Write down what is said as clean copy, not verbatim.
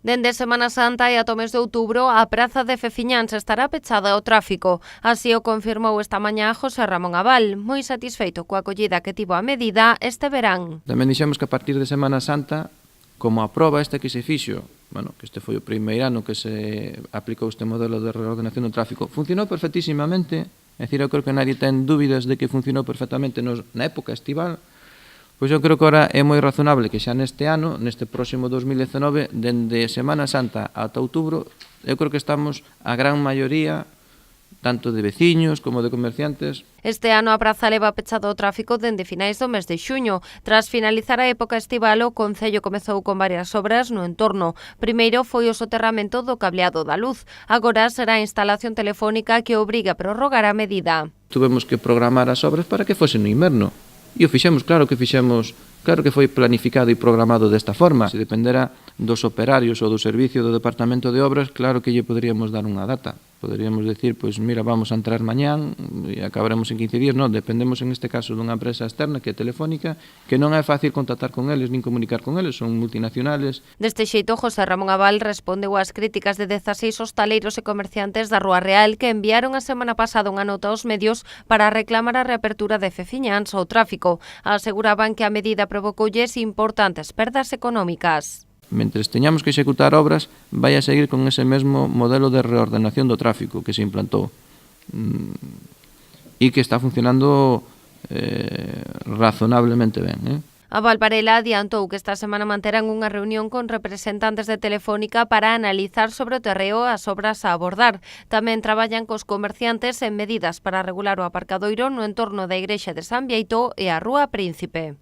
Dende Semana Santa e ata o mes de outubro, a praza de Feciñáns estará pechada ao tráfico. Así o confirmou esta mañá José Ramón Abal, moi satisfeito coa acollida que tivo a medida este verán. Tamén dixemos que a partir de Semana Santa, como a proba esta que se fixo, que este foi o primeiro ano que se aplicou este modelo de reordenación do tráfico, funcionou perfectísimamente. É dicir, eu creo que nadie ten dúbidas de que funcionou perfectamente na época estival. Pois eu creo que agora é moi razonable que xa neste ano, neste próximo 2019, dende Semana Santa ata outubro, eu creo que estamos a gran maioría, tanto de veciños como de comerciantes. Este ano a praza leva pechado o tráfico dende finais do mes de xuño. Tras finalizar a época estival, o Concello comezou con varias obras no entorno. Primeiro foi o soterramento do cableado da luz. Agora será a instalación telefónica que obriga a prorrogar a medida. Tuvemos que programar as obras para que fose no inverno. E o fixemos, claro que foi planificado e programado desta forma. Se dependera dos operarios ou do servicio do Departamento de Obras, claro que lle poderíamos dar unha data. Poderíamos decir, pois mira, vamos a entrar mañán e acabaremos en 15 días. Non, dependemos en este caso dunha empresa externa que é Telefónica, que non é fácil contactar con eles nin comunicar con eles, son multinacionales. Deste xeito, José Ramón Abal respondeu ás críticas de 16 hostaleiros e comerciantes da Rúa Real que enviaron a semana pasada unha nota aos medios para reclamar a reapertura de Feciñáns ao tráfico. Aseguraban que a medida provocoulles importantes perdas económicas. Mentres teñamos que executar obras, vai a seguir con ese mesmo modelo de reordenación do tráfico que se implantou e que está funcionando razonablemente ben. Abal Varela adiantou que esta semana manterán unha reunión con representantes de Telefónica para analizar sobre o terreo as obras a abordar. Tamén traballan cos comerciantes en medidas para regular o aparcadoiro no entorno da Igrexa de San Bieito e a Rúa Príncipe.